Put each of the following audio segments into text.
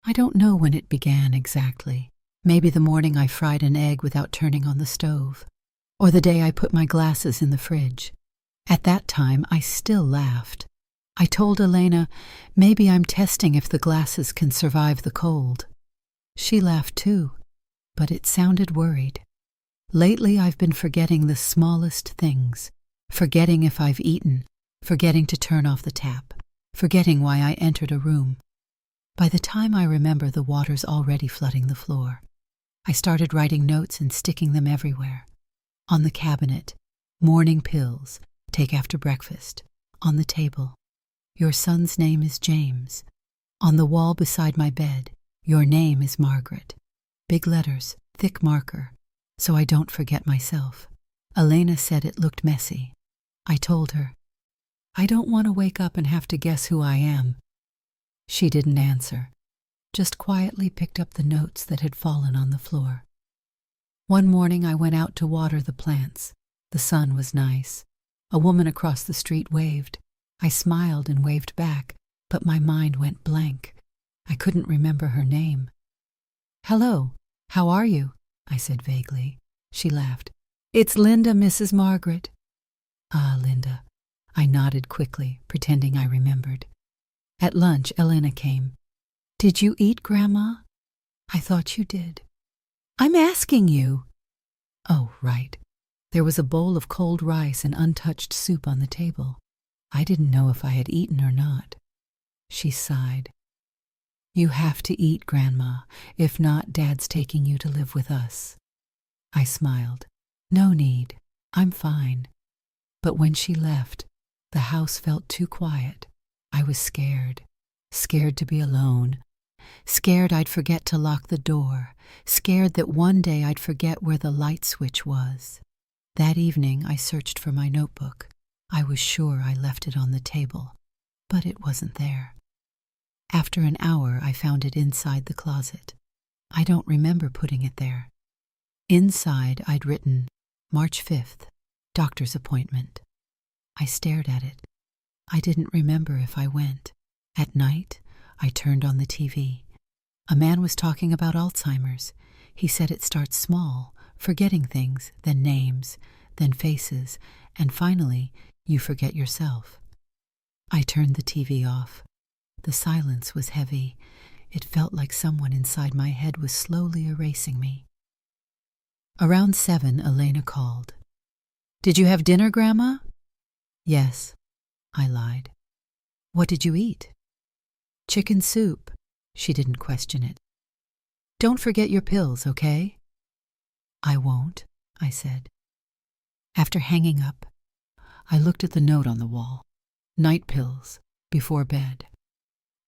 I don't know when it began exactly. Maybe the morning I fried an egg without turning on the stove, or the day I put my glasses in the fridge. At that time, I still laughed. I told Elena, maybe I'm testing if the glasses can survive the cold. She laughed too, but it sounded worried. Lately, I've been forgetting the smallest things, forgetting if I've eaten, forgetting to turn off the tap, forgetting why I entered a room. By the time I remember, the water's already flooding the floor. I started writing notes and sticking them everywhere. On the cabinet, morning pills, take after breakfast. On the table, your son's name is James. On the wall beside my bed, your name is Margaret. Big letters, thick marker, so I don't forget myself. Elena said it looked messy. I told her, I don't want to wake up and have to guess who I am. She didn't answer, just quietly picked up the notes that had fallen on the floor. One morning I went out to water the plants. The sun was nice. A woman across the street waved. I smiled and waved back, but my mind went blank. I couldn't remember her name. Hello, how are you? I said vaguely. She laughed. It's Linda, Mrs. Margaret. Ah, Linda. I nodded quickly, pretending I remembered. At lunch, Elena came. Did you eat, Grandma? I thought you did. I'm asking you. Oh, right. There was a bowl of cold rice and untouched soup on the table. I didn't know if I had eaten or not. She sighed. You have to eat, Grandma. If not, Dad's taking you to live with us. I smiled. No need. I'm fine. But when she left, the house felt too quiet. I was scared. Scared to be alone. Scared I'd forget to lock the door. Scared that one day I'd forget where the light switch was. That evening I searched for my notebook. I was sure I left it on the table, but it wasn't there. After an hour, I found it inside the closet. I don't remember putting it there. Inside, I'd written, March 5th, doctor's appointment. I stared at it. I didn't remember if I went. At night, I turned on the TV. A man was talking about Alzheimer's. He said it starts small, forgetting things, then names, then faces, and finally, you forget yourself. I turned the TV off. The silence was heavy. It felt like someone inside my head was slowly erasing me. Around 7, Elena called. Did you have dinner, Grandma? Yes, I lied. What did you eat? Chicken soup. She didn't question it. Don't forget your pills, okay? I won't, I said. After hanging up, I looked at the note on the wall. Night pills, before bed.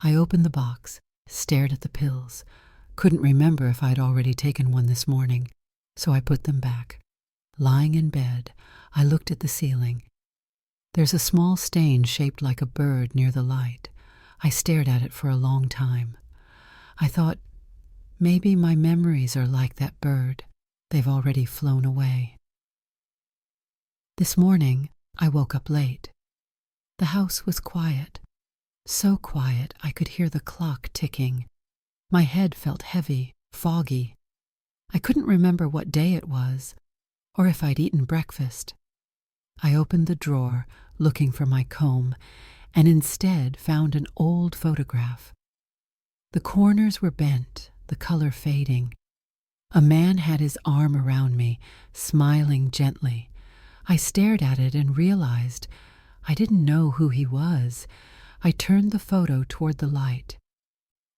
I opened the box, stared at the pills. Couldn't remember if I'd already taken one this morning, so I put them back. Lying in bed, I looked at the ceiling. There's a small stain shaped like a bird near the light. I stared at it for a long time. I thought, maybe my memories are like that bird. They've already flown away. This morning, I woke up late. The house was quiet. So quiet I could hear the clock ticking. My head felt heavy, foggy. I couldn't remember what day it was, or if I'd eaten breakfast. I opened the drawer, looking for my comb, and instead found an old photograph. The corners were bent, the color fading. A man had his arm around me, smiling gently. I stared at it and realized I didn't know who he was. I turned the photo toward the light.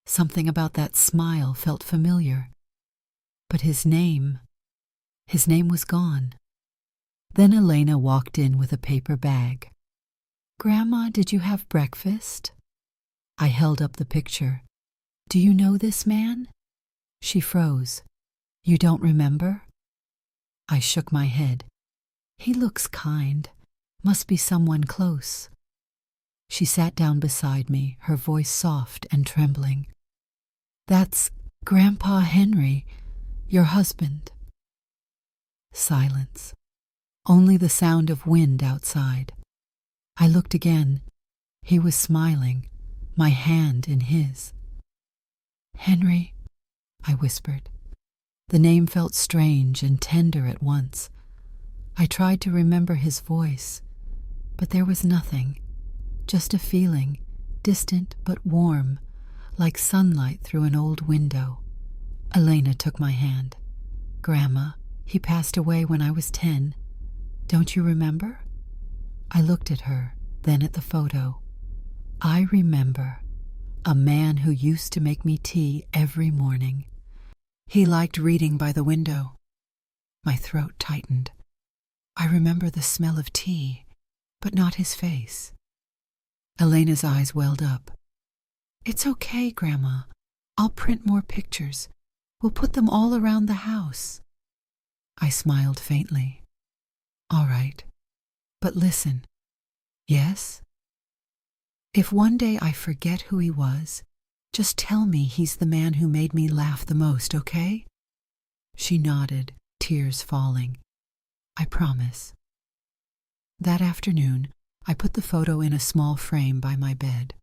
Something about that smile felt familiar. But his name was gone. Then Elena walked in with a paper bag. Grandma, did you have breakfast? I held up the picture. Do you know this man? She froze. You don't remember? I shook my head. He looks kind. Must be someone close. She sat down beside me, her voice soft and trembling. That's Grandpa Henry, your husband. Silence. Only the sound of wind outside. I looked again. He was smiling, my hand in his. Henry, I whispered. The name felt strange and tender at once. I tried to remember his voice, but there was nothing, just a feeling, distant but warm, like sunlight through an old window. Elena took my hand. Grandma, he passed away when I was 10. Don't you remember? I looked at her, then at the photo. I remember. A man who used to make me tea every morning. He liked reading by the window. My throat tightened. I remember the smell of tea, but not his face. Elena's eyes welled up. It's okay, Grandma. I'll print more pictures. We'll put them all around the house. I smiled faintly. All right, but listen. Yes? If one day I forget who he was, just tell me he's the man who made me laugh the most, okay? She nodded, tears falling. I promise. That afternoon, I put the photo in a small frame by my bed.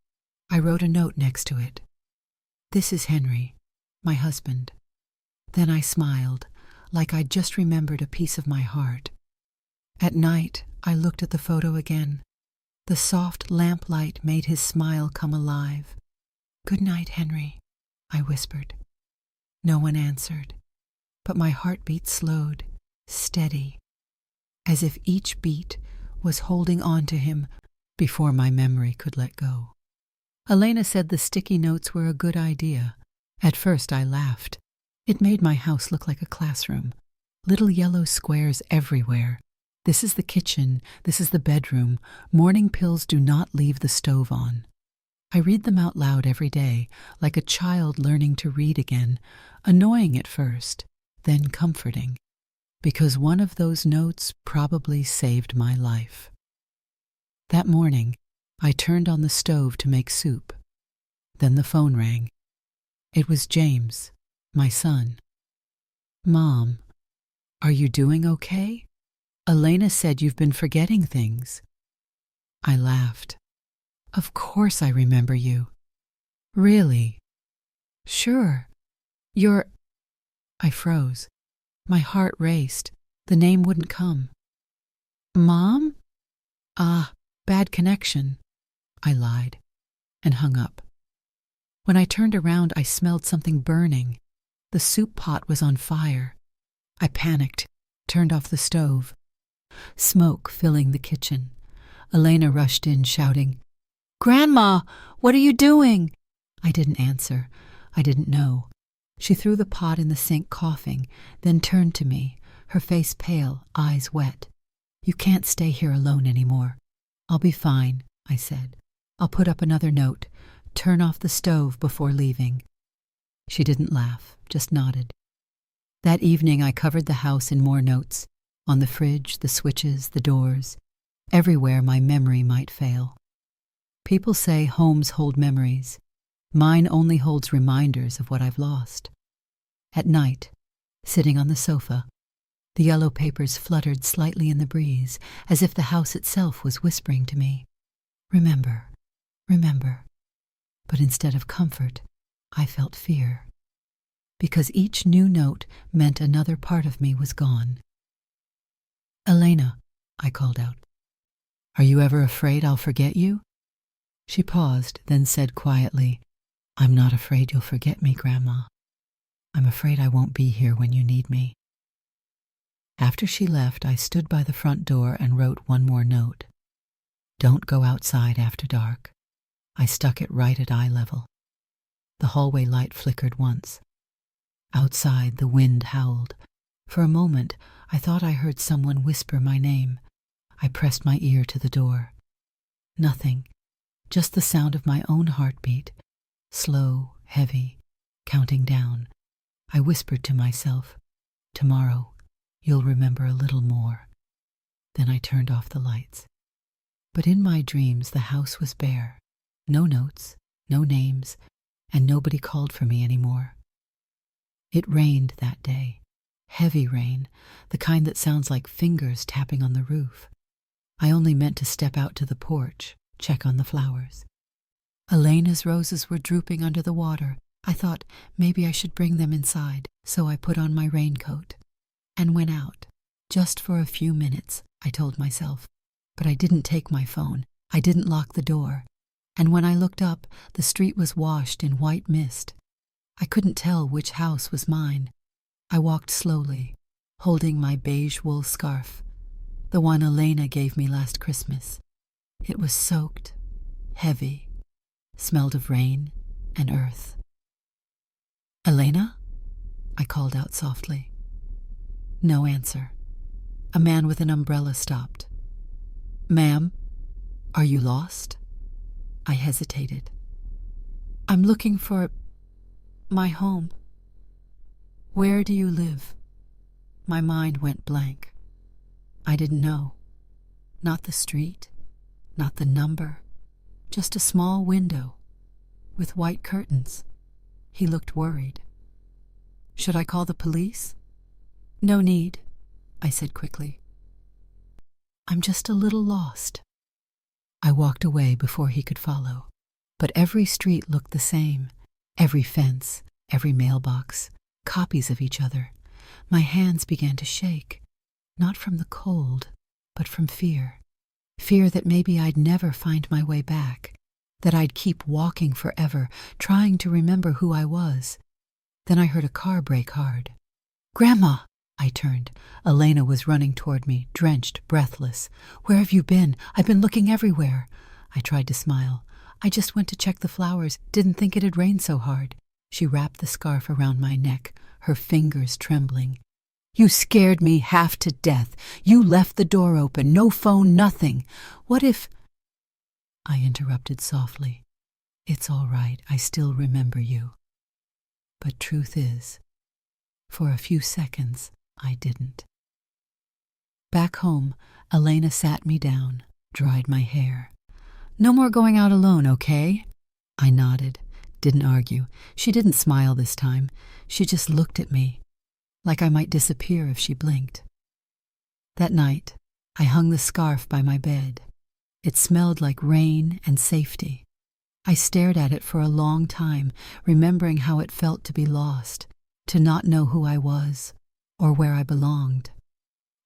I wrote a note next to it. This is Henry, my husband. Then I smiled, like I'd just remembered a piece of my heart. At night, I looked at the photo again. The soft lamplight made his smile come alive. Good night, Henry, I whispered. No one answered, but my heartbeat slowed, steady, as if each beat was holding on to him before my memory could let go. Elena said the sticky notes were a good idea. At first I laughed. It made my house look like a classroom. Little yellow squares everywhere. This is the kitchen, this is the bedroom. Morning pills do not leave the stove on. I read them out loud every day, like a child learning to read again, annoying at first, then comforting, because one of those notes probably saved my life. That morning, I turned on the stove to make soup. Then the phone rang. It was James, my son. Mom, are you doing okay? Elena said you've been forgetting things. I laughed. Of course I remember you. Really? Sure. You're... I froze. My heart raced. The name wouldn't come. Mom? Bad connection. I lied and hung up. When I turned around, I smelled something burning. The soup pot was on fire. I panicked, turned off the stove. Smoke filling the kitchen. Elena rushed in, shouting, Grandma, what are you doing? I didn't answer. I didn't know. She threw the pot in the sink, coughing, then turned to me, her face pale, eyes wet. You can't stay here alone anymore. I'll be fine, I said. I'll put up another note. Turn off the stove before leaving. She didn't laugh, just nodded. That evening I covered the house in more notes. On the fridge, the switches, the doors, everywhere my memory might fail. People say homes hold memories. Mine only holds reminders of what I've lost. At night, sitting on the sofa, the yellow papers fluttered slightly in the breeze, as if the house itself was whispering to me, Remember, remember. But instead of comfort, I felt fear. Because each new note meant another part of me was gone. Elena, I called out. Are you ever afraid I'll forget you? She paused, then said quietly, I'm not afraid you'll forget me, Grandma. I'm afraid I won't be here when you need me. After she left, I stood by the front door and wrote one more note. Don't go outside after dark. I stuck it right at eye level. The hallway light flickered once. Outside, the wind howled. For a moment, I thought I heard someone whisper my name. I pressed my ear to the door. Nothing, just the sound of my own heartbeat, slow, heavy, counting down. I whispered to myself, Tomorrow, you'll remember a little more. Then I turned off the lights. But in my dreams, the house was bare. No notes, no names, and nobody called for me anymore. It rained that day. Heavy rain, the kind that sounds like fingers tapping on the roof. I only meant to step out to the porch, check on the flowers. Elena's roses were drooping under the water, I thought maybe I should bring them inside, so I put on my raincoat and went out. Just for a few minutes, I told myself. But I didn't take my phone. I didn't lock the door. And when I looked up, the street was washed in white mist. I couldn't tell which house was mine. I walked slowly, holding my beige wool scarf, the one Elena gave me last Christmas. It was soaked, heavy, smelled of rain and earth. "Elena?" I called out softly. No answer. A man with an umbrella stopped. "Ma'am, are you lost?" I hesitated. "I'm looking for my home." "Where do you live?" My mind went blank. I didn't know. Not the street, not the number, just a small window with white curtains. He looked worried. "Should I call the police?" "No need," I said quickly. "I'm just a little lost." I walked away before he could follow, but every street looked the same, every fence, every mailbox, copies of each other. My hands began to shake, not from the cold, but from fear. Fear that maybe I'd never find my way back, that I'd keep walking forever, trying to remember who I was. Then I heard a car brake hard. "Grandma!" I turned. Elena was running toward me, drenched, breathless. "Where have you been? I've been looking everywhere." I tried to smile. "I just went to check the flowers, didn't think it had rained so hard." She wrapped the scarf around my neck, her fingers trembling. "You scared me half to death. You left the door open, no phone, nothing. What if—" I interrupted softly. "It's all right, I still remember you." But truth is, for a few seconds, I didn't. Back home, Elena sat me down, dried my hair. "No more going out alone, okay?" I nodded, didn't argue. She didn't smile this time. She just looked at me, like I might disappear if she blinked. That night, I hung the scarf by my bed. It smelled like rain and safety. I stared at it for a long time, remembering how it felt to be lost, to not know who I was or where I belonged.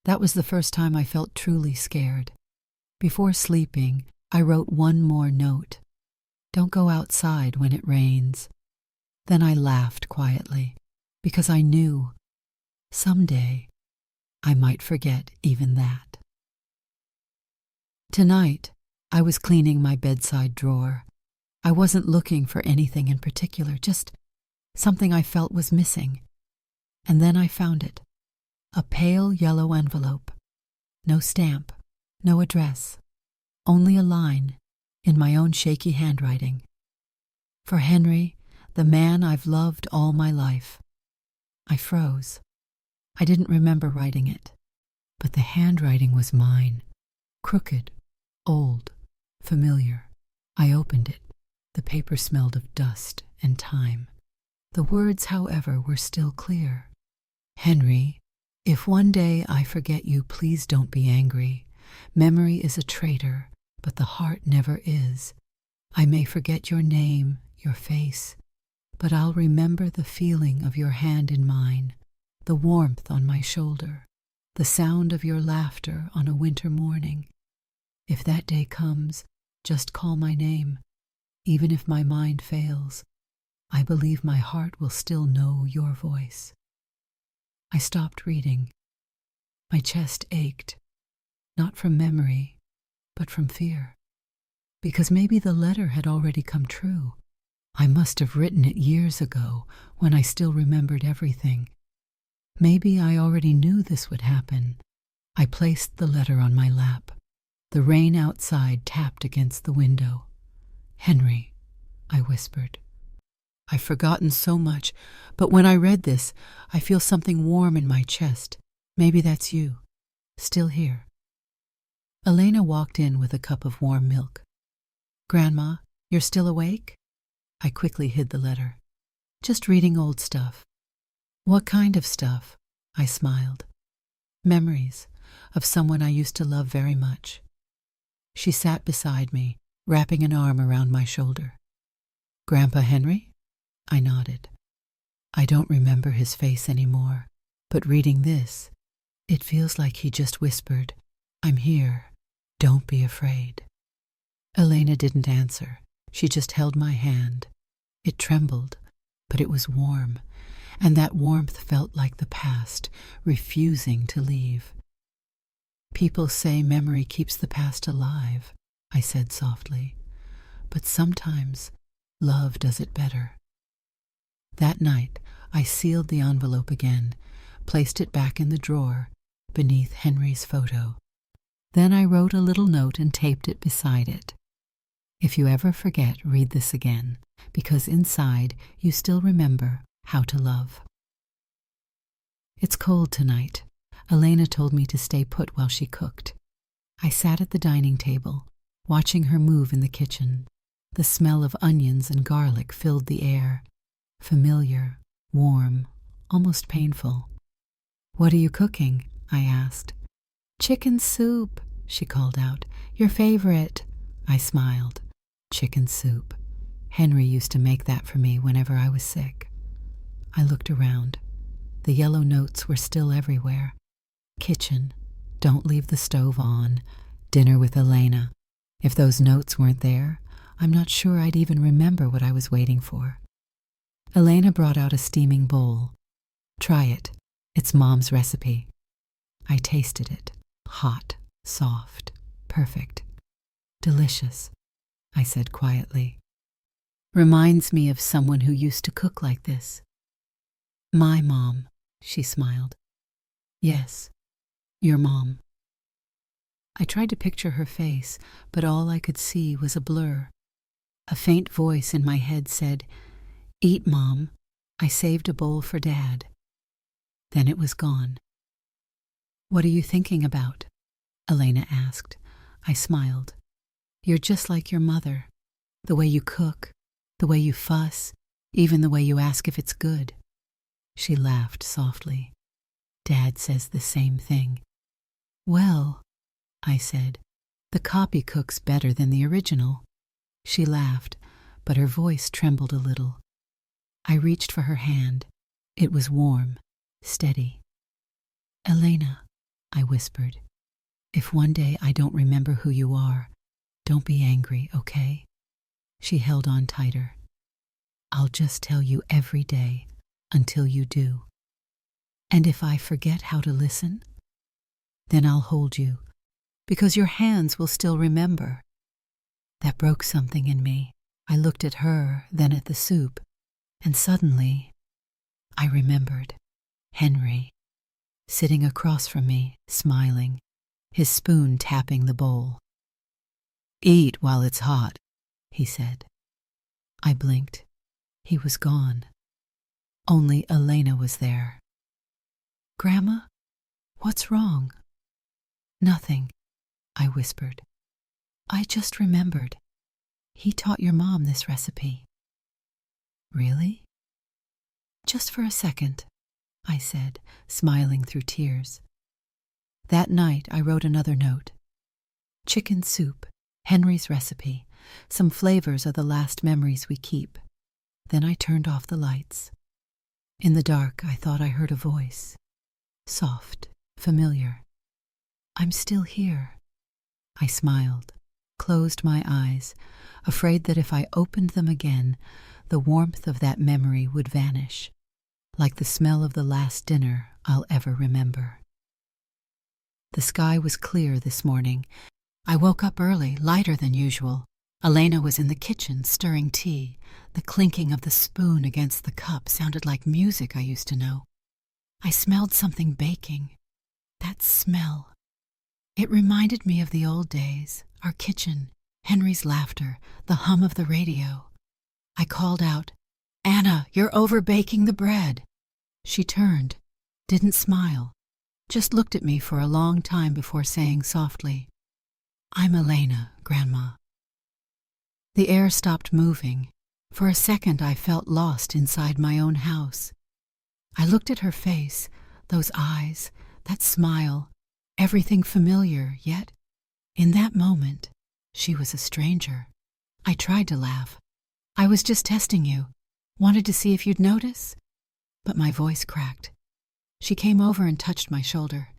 That was the first time I felt truly scared. Before sleeping, I wrote one more note. "Don't go outside when it rains." Then I laughed quietly, because I knew someday I might forget even that. Tonight, I was cleaning my bedside drawer. I wasn't looking for anything in particular, just something I felt was missing. And then I found it. A pale yellow envelope. No stamp, no address, only a line in my own shaky handwriting. "For Henry, the man I've loved all my life." I froze. I didn't remember writing it, but the handwriting was mine. Crooked, old, familiar. I opened it. The paper smelled of dust and time. The words, however, were still clear. "Henry, if one day I forget you, please don't be angry. Memory is a traitor, but the heart never is. I may forget your name, your face, but I'll remember the feeling of your hand in mine, the warmth on my shoulder, the sound of your laughter on a winter morning. If that day comes, just call my name. Even if my mind fails, I believe my heart will still know your voice." I stopped reading. My chest ached, not from memory, but from fear. Because maybe the letter had already come true. I must have written it years ago, when I still remembered everything. Maybe I already knew this would happen. I placed the letter on my lap. The rain outside tapped against the window. "Henry," I whispered. "I've forgotten so much, but when I read this, I feel something warm in my chest. Maybe that's you, still here." Elena walked in with a cup of warm milk. "Grandma, you're still awake?" I quickly hid the letter. "Just reading old stuff." "What kind of stuff?" I smiled. "Memories of someone I used to love very much." She sat beside me, wrapping an arm around my shoulder. "Grandpa Henry?" I nodded. I don't remember his face anymore, but reading this, it feels like he just whispered, "I'm here. Don't be afraid." Elena didn't answer. She just held my hand. It trembled, but it was warm, and that warmth felt like the past, refusing to leave. "People say memory keeps the past alive," I said softly, "but sometimes love does it better." That night, I sealed the envelope again, placed it back in the drawer beneath Henry's photo. Then I wrote a little note and taped it beside it. "If you ever forget, read this again, because inside you still remember how to love." It's cold tonight. Elena told me to stay put while she cooked. I sat at the dining table, watching her move in the kitchen. The smell of onions and garlic filled the air, familiar, warm, almost painful. "What are you cooking?" I asked. "Chicken soup," she called out. "Your favorite." I smiled. Chicken soup. Henry used to make that for me whenever I was sick. I looked around. The yellow notes were still everywhere. Kitchen, don't leave the stove on, dinner with Elena. If those notes weren't there, I'm not sure I'd even remember what I was waiting for. Elena brought out a steaming bowl. "Try it. It's Mom's recipe." I tasted it. Hot, soft, perfect. "Delicious," I said quietly. "Reminds me of someone who used to cook like this." "My mom," she smiled. "Yes, your mom." I tried to picture her face, but all I could see was a blur. A faint voice in my head said, "Eat, Mom. I saved a bowl for Dad." Then it was gone. "What are you thinking about?" Elena asked. I smiled. "You're just like your mother. The way you cook, the way you fuss, even the way you ask if it's good." She laughed softly. "Dad says the same thing." "Well," I said, "the copy cooks better than the original." She laughed, but her voice trembled a little. I reached for her hand. It was warm, steady. "Elena," I whispered, "if one day I don't remember who you are, don't be angry, okay?" She held on tighter. "I'll just tell you every day until you do. And if I forget how to listen, then I'll hold you, because your hands will still remember." That broke something in me. I looked at her, then at the soup, and suddenly I remembered Henry, sitting across from me, smiling, his spoon tapping the bowl. "Eat while it's hot," he said. I blinked. He was gone. Only Elena was there. "Grandma, what's wrong?" "Nothing," I whispered. "I just remembered. He taught your mom this recipe." "Really?" "Just for a second," I said, smiling through tears. That night I wrote another note. "Chicken soup, Henry's recipe. Some flavors are the last memories we keep." Then I turned off the lights. In the dark, I thought I heard a voice. Soft, familiar. "I'm still here." I smiled, closed my eyes, afraid that if I opened them again, the warmth of that memory would vanish, like the smell of the last dinner I'll ever remember. The sky was clear this morning. I woke up early, lighter than usual. Elena was in the kitchen stirring tea. The clinking of the spoon against the cup sounded like music I used to know. I smelled something baking. That smell. It reminded me of the old days, our kitchen, Henry's laughter, the hum of the radio. I called out, "Anna, you're over-baking the bread." She turned, didn't smile, just looked at me for a long time before saying softly, "I'm Elena, Grandma." The air stopped moving. For a second I felt lost inside my own house. I looked at her face, those eyes, that smile, everything familiar, yet, in that moment, she was a stranger. I tried to laugh. "I was just testing you. Wanted to see if you'd notice?" But my voice cracked. She came over and touched my shoulder.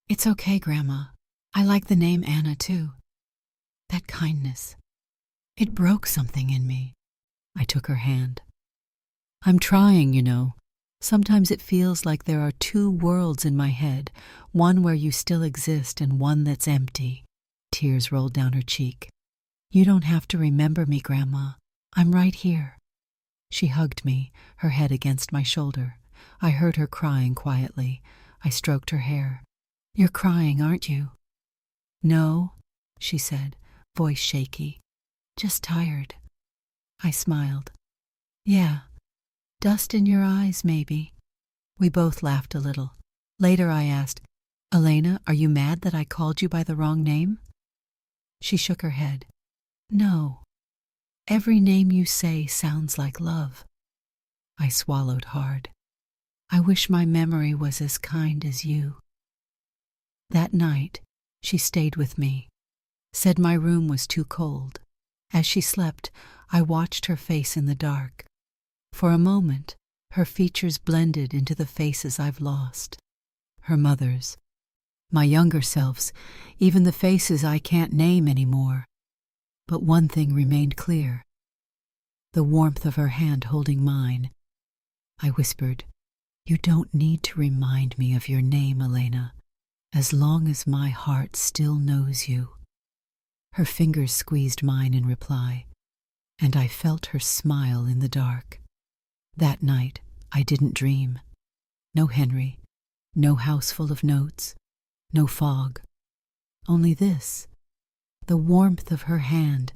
"It's okay, Grandma. I like the name Anna, too." That kindness. It broke something in me. I took her hand. "I'm trying, you know. Sometimes it feels like there are two worlds in my head, one where you still exist and one that's empty." Tears rolled down her cheek. "You don't have to remember me, Grandma. I'm right here." She hugged me, her head against my shoulder. I heard her crying quietly. I stroked her hair. "You're crying, aren't you?" "No," she said, voice shaky. "Just tired." I smiled. "Yeah. Dust in your eyes, maybe." We both laughed a little. Later I asked, "Elena, are you mad that I called you by the wrong name?" She shook her head. "No. Every name you say sounds like love." I swallowed hard. I wish my memory was as kind as you. That night, she stayed with me, said my room was too cold. As she slept, I watched her face in the dark. For a moment, her features blended into the faces I've lost. Her mother's, my younger selves, even the faces I can't name anymore. But one thing remained clear. The warmth of her hand holding mine. I whispered, "You don't need to remind me of your name, Elena, as long as my heart still knows you." Her fingers squeezed mine in reply, and I felt her smile in the dark. That night, I didn't dream. No Henry, no house full of notes, no fog. Only this, the warmth of her hand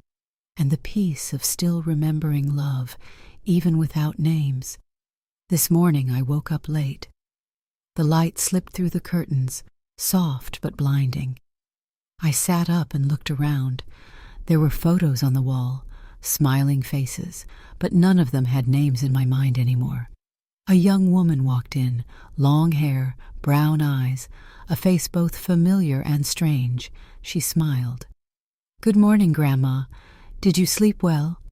and the peace of still remembering love, even without names. This morning I woke up late. The light slipped through the curtains, soft but blinding. I sat up and looked around. There were photos on the wall, smiling faces, but none of them had names in my mind anymore. A young woman walked in, long hair, brown eyes, a face both familiar and strange. She smiled. "Good morning, Grandma. Did you sleep well?"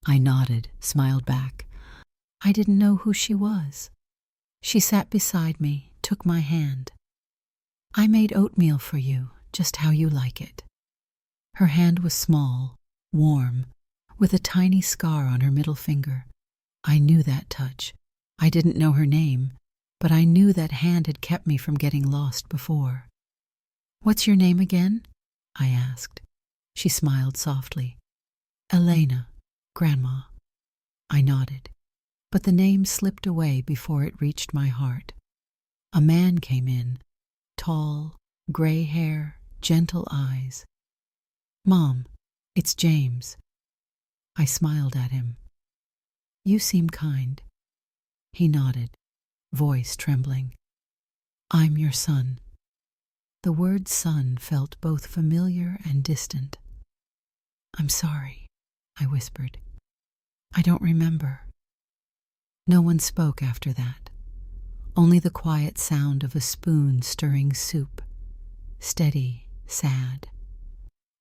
I nodded, smiled back. I didn't know who she was. She sat beside me, took my hand. "I made oatmeal for you, just how you like it." Her hand was small, warm, with a tiny scar on her middle finger. I knew that touch. I didn't know her name, but I knew that hand had kept me from getting lost before. "What's your name again?" I asked. She smiled softly. "Elena, Grandma." I nodded, but the name slipped away before it reached my heart. A man came in, tall, gray hair, gentle eyes. "Mom, it's James." I smiled at him. "You seem kind." He nodded, voice trembling. "I'm your son." The word son felt both familiar and distant. "I'm sorry," I whispered. "I don't remember." No one spoke after that. Only the quiet sound of a spoon stirring soup. Steady, sad.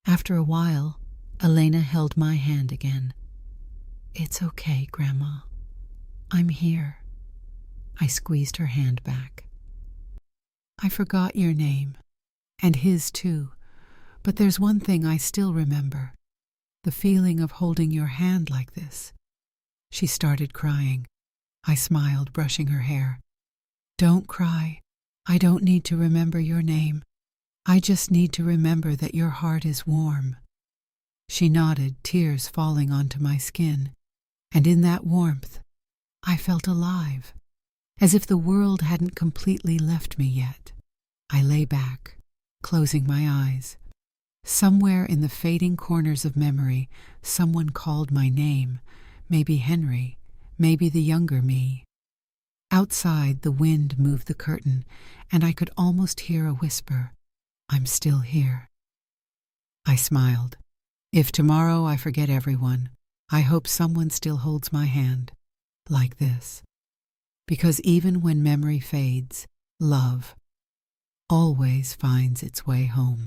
After a while, Elena held my hand again. "It's okay, Grandma. I'm here." I squeezed her hand back. "I forgot your name, and his too, but there's one thing I still remember. The feeling of holding your hand like this." She started crying. I smiled, brushing her hair. "Don't cry. I don't need to remember your name. I just need to remember that your heart is warm." She nodded, tears falling onto my skin, and in that warmth, I felt alive, as if the world hadn't completely left me yet. I lay back, closing my eyes. Somewhere in the fading corners of memory, someone called my name, maybe Henry, maybe the younger me. Outside, the wind moved the curtain, and I could almost hear a whisper, "I'm still here." I smiled. If tomorrow I forget everyone, I hope someone still holds my hand, like this. Because even when memory fades, love always finds its way home.